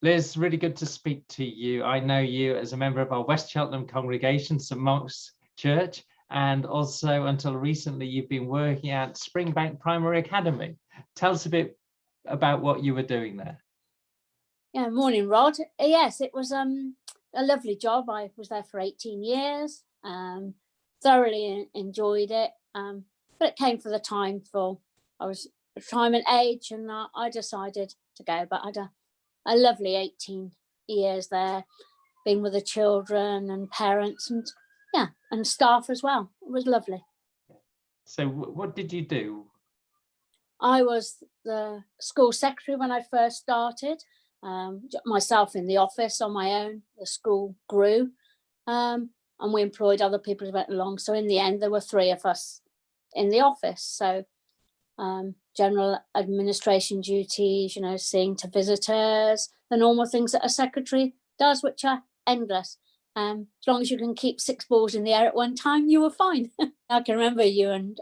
Liz, really good to speak to you. I know you as a member of our West Cheltenham congregation, St Monk's Church, and also until recently you've been working at Springbank Primary Academy. Tell us a bit about what you were doing there. Yeah, morning, Rod. Yes, it was a lovely job. I was there for 18 years, thoroughly enjoyed it, but it came for the time I was retirement age, and I decided to go, but I had a lovely 18 years there, being with the children and parents and staff as well. It was lovely. So what did you do? I was the school secretary when I first started, myself in the office on my own. The school grew, and we employed other people who went along. So in the end, there were 3 of us in the office. So general administration duties, seeing to visitors, the normal things that a secretary does, which are endless. As long as you can keep 6 balls in the air at one time, you were fine. I can remember you and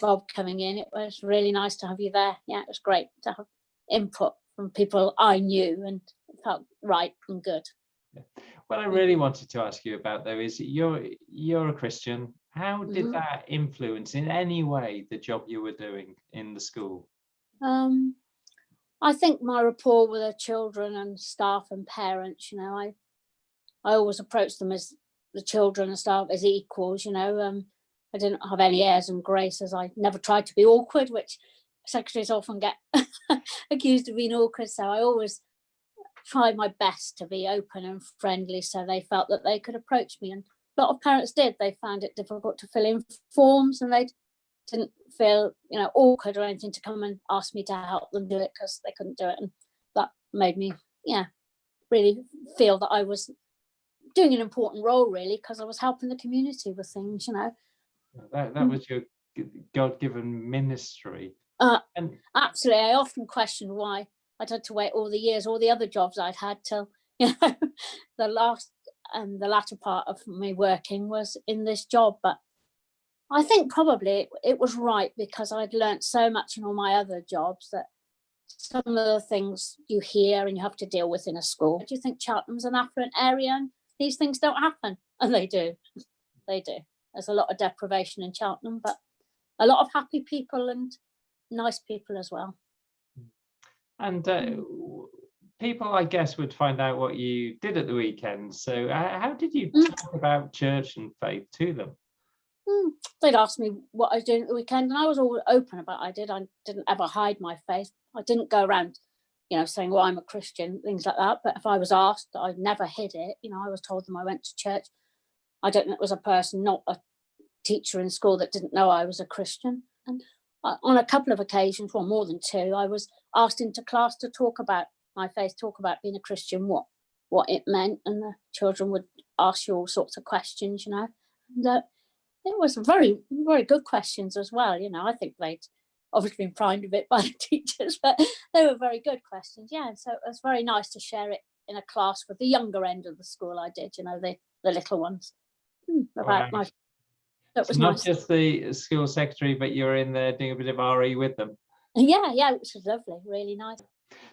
Bob coming in. It was really nice to have you there. Yeah, it was great to have input from people I knew, and it felt right and good. Yeah. What I really wanted to ask you about, though, is you're a Christian. How did that influence in any way the job you were doing in the school? I think my rapport with the children and staff and parents, I always approached them as the children and staff as equals, I didn't have any airs and graces. I never tried to be awkward, which secretaries often get accused of being awkward. So I always tried my best to be open and friendly, so they felt that they could approach me. And a lot of parents did. They found it difficult to fill in forms, and they didn't feel, awkward or anything to come and ask me to help them do it because they couldn't do it. And that made me, really feel that I was doing an important role, really, because I was helping the community with things, That was your God-given ministry. Absolutely. I often question why I'd had to wait all the years, all the other jobs I'd had till, the last and the latter part of me working was in this job. But I think probably it was right, because I'd learnt so much in all my other jobs that some of the things you hear and you have to deal with in a school. Do you think Cheltenham's an affluent area and these things don't happen? And they do. They do. There's a lot of deprivation in Cheltenham, but a lot of happy people and nice people as well. And people, I guess, would find out what you did at the weekend. So how did you talk about church and faith to them? They'd ask me what I was doing at the weekend, and I was all open about what I did. I didn't ever hide my faith. I didn't go around, saying, well, I'm a Christian, things like that. But if I was asked, I never hid it. I was told them I went to church. I don't think there was a person, not a teacher in school, that didn't know I was a Christian. And on a couple of occasions, well, more than 2, I was asked into class to talk about my faith, talk about being a Christian, what it meant. And the children would ask you all sorts of questions, And it was very, very good questions as well. I think they'd obviously been primed a bit by the teachers, but they were very good questions. Yeah, and so it was very nice to share it in a class with the younger end of the school. I did, the little ones. About my. It was not nice. Just the school secretary, but you're in there doing a bit of RE with them. Yeah, which was lovely, really nice.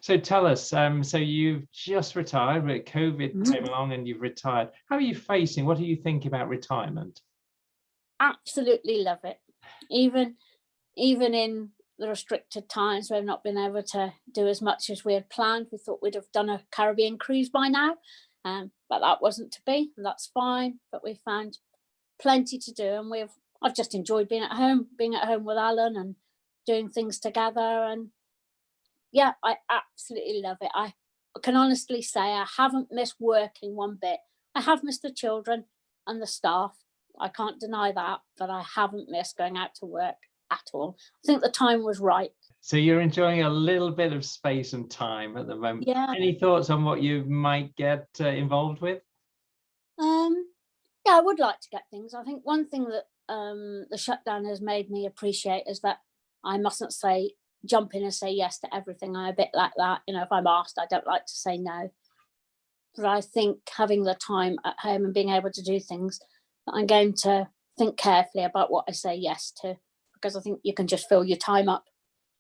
So tell us, so you've just retired, but COVID came along and you've retired. How are you facing? What are you thinking about retirement? Absolutely love it. Even in the restricted times, we've not been able to do as much as we had planned. We thought we'd have done a Caribbean cruise by now, but that wasn't to be, and that's fine. But we found plenty to do, and I've just enjoyed being at home with Alan and doing things together. And yeah, I absolutely love it. I can honestly say I haven't missed working one bit. I have missed the children and the staff. I can't deny that, but I haven't missed going out to work at all. I think the time was right. So you're enjoying a little bit of space and time at the moment. Yeah. Any thoughts on what you might get involved with? Yeah, I would like to get things. I think one thing that the shutdown has made me appreciate is that I mustn't jump in and say yes to everything. I'm a bit like that. If I'm asked, I don't like to say no. But I think having the time at home and being able to do things, I'm going to think carefully about what I say yes to, because I think you can just fill your time up,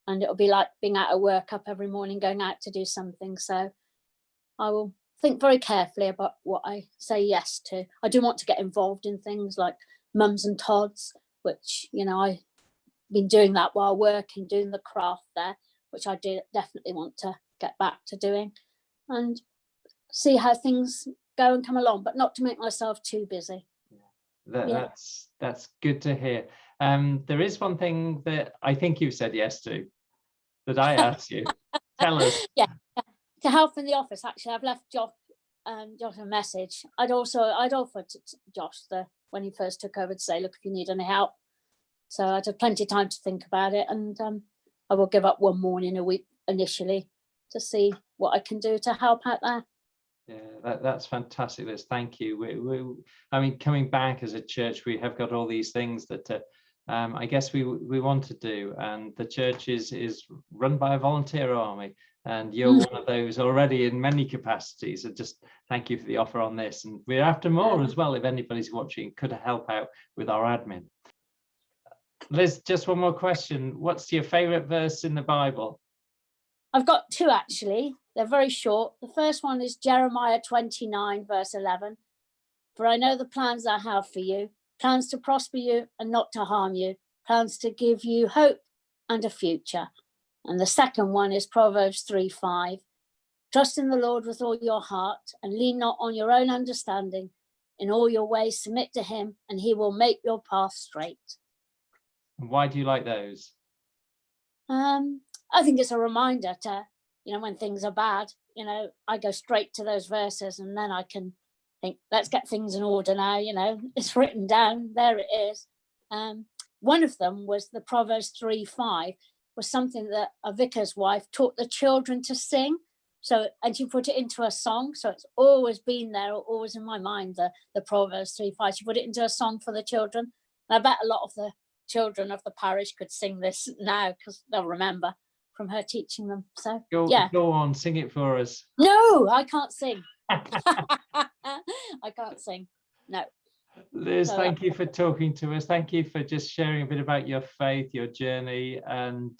and it'll be like being out of work up every morning, going out to do something. So I will think very carefully about what I say yes to. I do want to get involved in things like Mums and Tods, which, you know, I've been doing that while working, doing the craft there, which I do definitely want to get back to doing, and see how things go and come along, but not to make myself too busy. That's good to hear. There is one thing that I think you said yes to, that I asked you. Tell us. Yeah, to help in the office. Actually, I've left Josh a message. I'd offered to Josh when he first took over to say, look, if you need any help. So I'd have plenty of time to think about it, and I will give up one morning a week initially to see what I can do to help out there. Yeah, that's fantastic, Liz. Thank you. I mean, coming back as a church, we have got all these things that I guess we want to do, and the church is run by a volunteer army, and you're one of those already in many capacities. So just thank you for the offer on this, and we're after more as well. If anybody's watching, could help out with our admin. Liz, just one more question. What's your favorite verse in the Bible? I've got two, actually. They're very short. The first one is Jeremiah 29, verse 11. For I know the plans I have for you, plans to prosper you and not to harm you, plans to give you hope and a future. And the second one is Proverbs 3:5. Trust in the Lord with all your heart and lean not on your own understanding. In all your ways submit to him, and he will make your path straight. And why do you like those? I think it's a reminder to, you know, when things are bad, you know, I go straight to those verses, and then I can think, let's get things in order now. You know, it's written down, there it is. One of them was the Proverbs 3:5, was something that a vicar's wife taught the children to sing. So, and she put it into a song. So it's always been there, always in my mind, the Proverbs 3:5. She put it into a song for the children. And I bet a lot of the children of the parish could sing this now, because they'll remember from her teaching them. So go on, sing it for us. No, I can't sing. I can't sing, no. Liz, thank you for talking to us. Thank you for just sharing a bit about your faith, your journey, and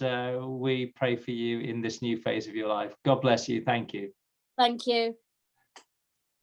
we pray for you in this new phase of your life. God bless you. Thank you. Thank you.